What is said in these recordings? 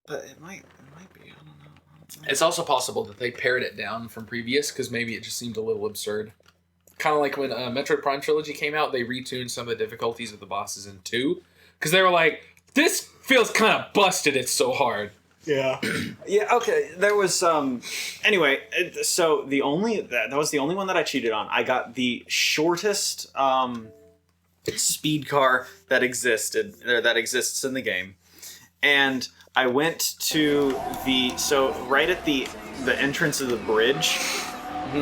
But it might be. I don't know. It's also possible that they pared it down from previous because maybe it just seemed a little absurd. Kind of like when Metroid Prime Trilogy came out, they retuned some of the difficulties of the bosses in 2 because they were like, "This feels kind of busted. It's so hard." Yeah. Yeah. Okay. There was Anyway, so that was the only one that I cheated on. I got the shortest speed car that exists in the game, and I went to right at the entrance of the bridge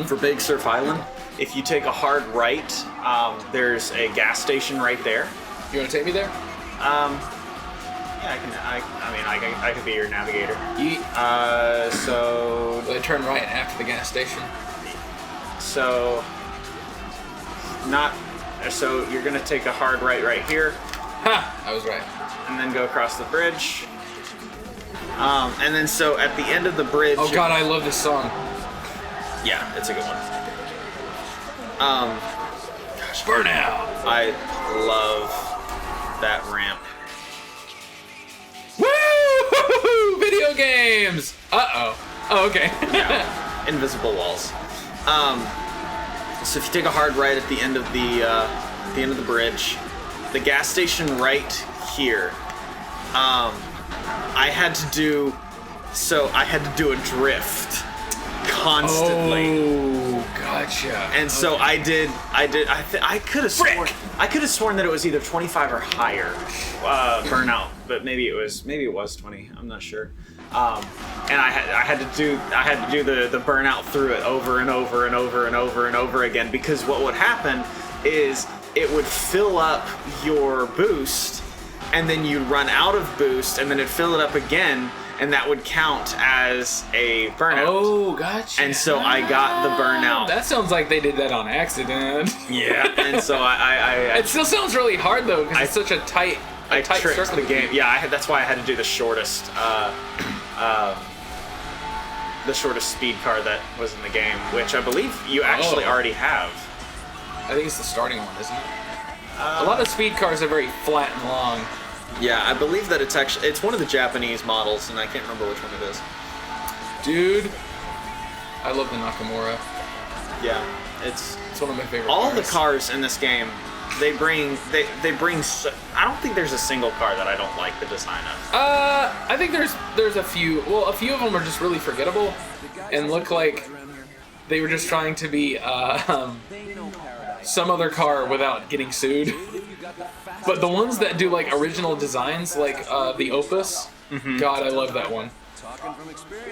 for Big Surf Island. If you take a hard right, there's a gas station right there. You want to take me there? Yeah, I can be your navigator. So I turn right after the gas station. So you're gonna take a hard right here. Ha! I was right. And then go across the bridge. And then so at the end of the bridge. Oh God, I love this song. Yeah, it's a good one. Gosh, Burnout. I love that ramp. Woo! Video games. Oh, okay. Yeah. Invisible walls. So if you take a hard right at the end of the bridge, the gas station right here. I had to do a drift constantly. Oh, gotcha. And so I could have sworn that it was either 25 or higher burnout, but maybe it was 20. I'm not sure. And I had to do the burnout through it over and over and over and over and over again, because what would happen is it would fill up your boost, and then you'd run out of boost, and then it'd fill it up again, and that would count as a burnout. Oh, gotcha. And so I got the burnout. That sounds like they did that on accident. Yeah, and so I it still sounds really hard though, because it's such a tight. I tricked the game. Yeah, that's why I had to do the shortest speed car that was in the game, which I believe you actually already have. I think it's the starting one, isn't it? A lot of speed cars are very flat and long. Yeah, I believe that it's one of the Japanese models, and I can't remember which one it is. Dude, I love the Nakamura. Yeah, it's one of my favorite all cars. The cars in this game. They bring. I don't think there's a single car that I don't like the design of. I think there's a few. Well, a few of them are just really forgettable, and look like they were just trying to be some other car without getting sued. But the ones that do like original designs, like the Opus, God, I love that one.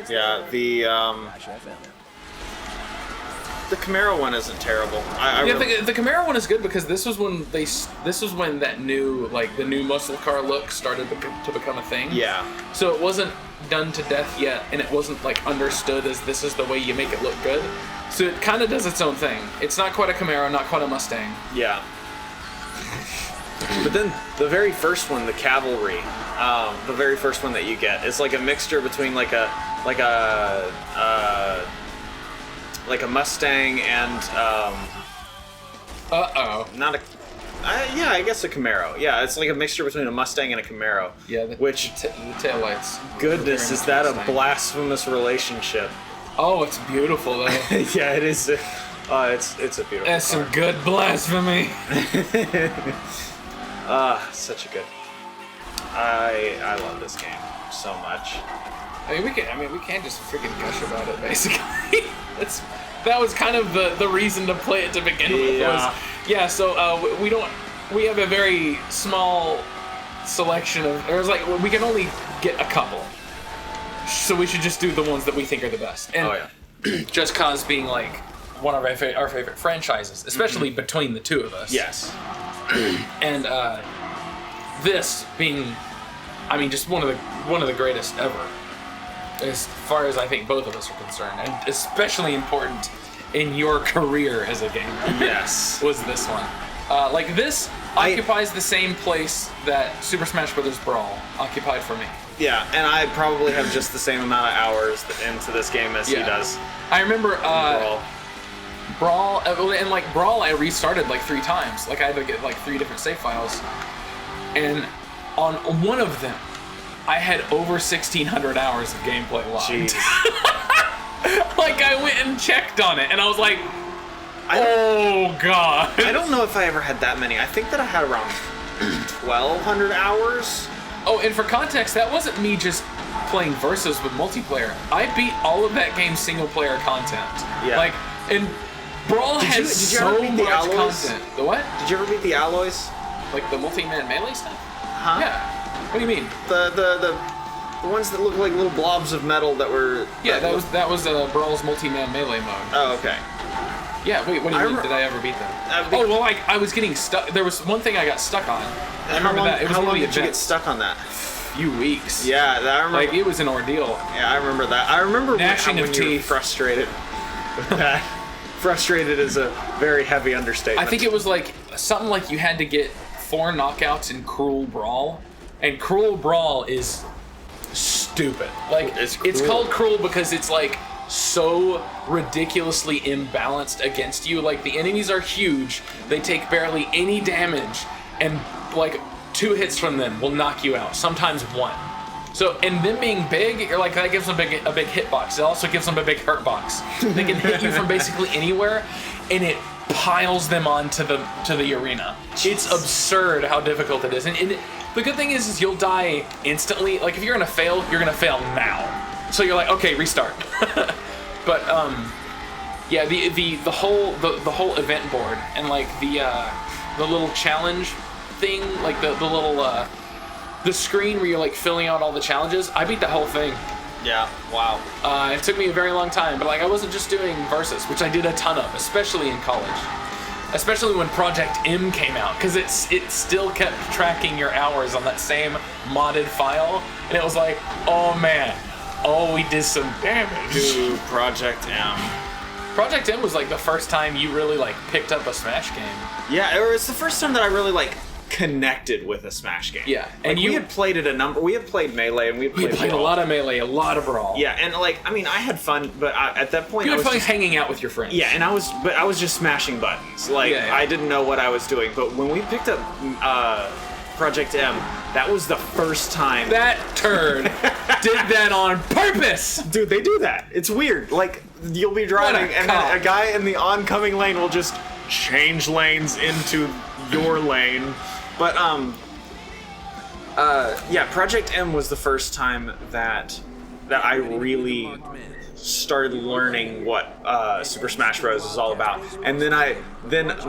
Yeah, the Camaro one isn't terrible. The Camaro one is good because this was when that new the new muscle car look started to become a thing. Yeah. So it wasn't done to death yet, and it wasn't like understood as this is the way you make it look good. So it kind of does its own thing. It's not quite a Camaro, not quite a Mustang. Yeah. But then the very first one, the Cavalry, the very first one that you get, is like a mixture between like a Mustang and not a I guess a Camaro. Yeah, it's like a mixture between a Mustang and a Camaro. Yeah, the taillights. Goodness, is that a blasphemous relationship? Oh, it's beautiful though. Yeah, it is. It's a beautiful. That's some good blasphemy. Such a good. I love this game so much. I mean, we can't just freaking gush about it. Basically, that was kind of the reason to play it to begin with. So we have a very small selection of. We can only get a couple. So we should just do the ones that we think are the best. And Just Cause being like one of our favorite franchises, especially between the two of us. Yes. And this being, just one of the greatest ever, as far as I think both of us are concerned, and especially important in your career as a gamer. Yes. Was this one. This occupies the same place that Super Smash Bros. Brawl occupied for me. Yeah, and I probably have just the same amount of hours into this game as he does. I remember Brawl, and Brawl I restarted 3 times. I had to get 3 different save files. And on one of them, I had over 1,600 hours of gameplay logged. Jeez. Like, I went and checked on it, and I was like, oh, God. I don't know if I ever had that many. I think that I had around 1,200 hours. Oh, and for context, that wasn't me just playing versus with multiplayer. I beat all of that game's single-player content. Yeah. Like, and Brawl has did you ever so beat the much alloys? content. The what? Did you ever beat the alloys? Like the multi-man melee stuff? Huh? Yeah. What do you mean? The ones that look like little blobs of metal that were... Yeah, that was Brawl's multi-man melee mode. Oh, okay. Yeah, wait, what do you mean? Did I ever beat them? Oh, well, I was getting stuck. There was one thing I got stuck on. I remember that. It was how long one of the did you get events. stuck on that? Few weeks. Yeah, I remember. Like, it was an ordeal. Yeah, I remember that. I remember Gnashing when of you were teeth. frustrated with that. Frustrated is a very heavy understatement. I think it was like something like you had to get 4 knockouts in Cruel Brawl, and Cruel Brawl is stupid. Like, it's called Cruel because it's like so ridiculously imbalanced against you. Like, the enemies are huge, they take barely any damage, and like 2 hits from them will knock you out, sometimes 1. So, and them being big, you're like, that gives them a big hitbox. It also gives them a big hurt box. They can hit you from basically anywhere, and it piles them onto the arena. It's absurd how difficult it is. And the good thing is you'll die instantly. Like, if you're gonna fail now. So you're like, okay, restart. But yeah, the whole event board and like the little challenge thing, like the little the screen where you're like filling out all the challenges. I beat that whole thing. Yeah. Wow. It took me a very long time, but like I wasn't just doing versus, which I did a ton of, especially in college. Especially when Project M came out, because it still kept tracking your hours on that same modded file, and it was like, oh man, oh, we did some damage. Dude, Project M. Project M was like the first time you really like picked up a Smash game. Yeah, it was the first time that I really like connected with a Smash game. Yeah, and we had played it we had played Melee, and we had played a lot of Melee, a lot of Brawl. Yeah, and like, I mean, I had fun, but at that point, you I had was fun just hanging out with your friends. Yeah, and I was just smashing buttons. Like, Yeah. I didn't know what I was doing. But when we picked up Project M, that was the first time. That turd did that on purpose. Dude, they do that. It's weird. Like, you'll be driving, and then a guy in the oncoming lane will just change lanes into your lane. But yeah, Project M was the first time that I really started learning what Super Smash Bros. Was all about. And then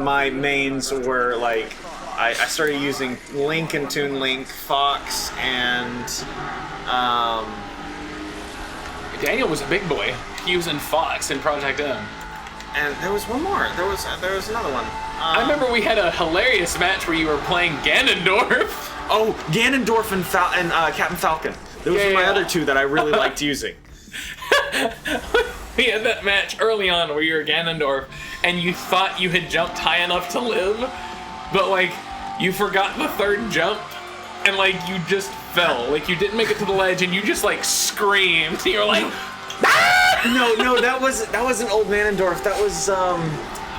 my mains were like, I started using Link and Toon Link, Fox, and Daniel was a big boy using Fox in Project M. And there was one more. There was another one. I remember we had a hilarious match where you were playing Ganondorf. Oh, Ganondorf and Captain Falcon. Those were my other two that I really liked using. We had that match early on where you were Ganondorf and you thought you had jumped high enough to live, but like you forgot the 3rd jump and like you just fell. Like you didn't make it to the ledge and you just like screamed. You're like, ah! No, that wasn't Old Ganondorf. That was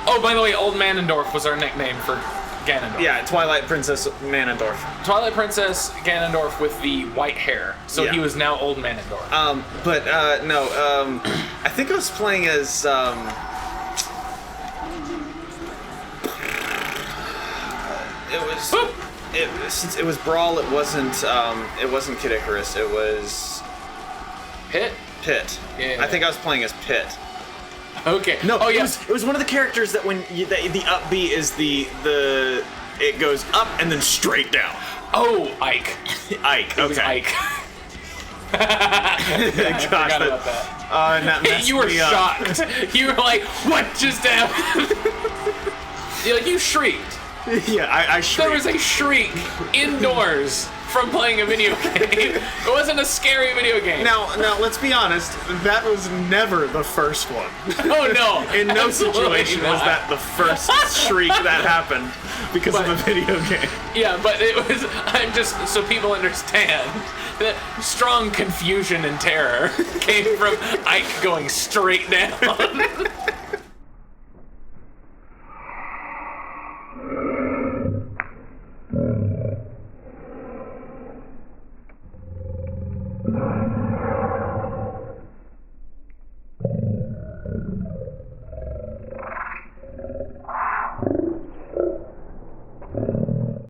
Oh, by the way, Old Ganondorf was our nickname for Ganondorf. Yeah, Twilight Princess Ganondorf. Twilight Princess Ganondorf with the white hair. So he was now Old Ganondorf. I think I was playing as since it was Brawl, it wasn't Kid Icarus, it was Pit? Yeah. I think I was playing as Pit. Okay. No, oh, yeah. It was one of the characters that when the up B is it goes up and then straight down. Oh, Ike. Ike. It was Ike. I forgot about that. And that messed You were me up. shocked. You were like, what just happened? You shrieked. Yeah, I shrieked. There was a shriek indoors from playing a video game. It wasn't a scary video game. Now, let's be honest. That was never the first one. Oh no! In no Absolutely situation not. was that the first shriek that happened because of a video game. Yeah, but it was. I'm just so people understand that strong confusion and terror came from Ike going straight down.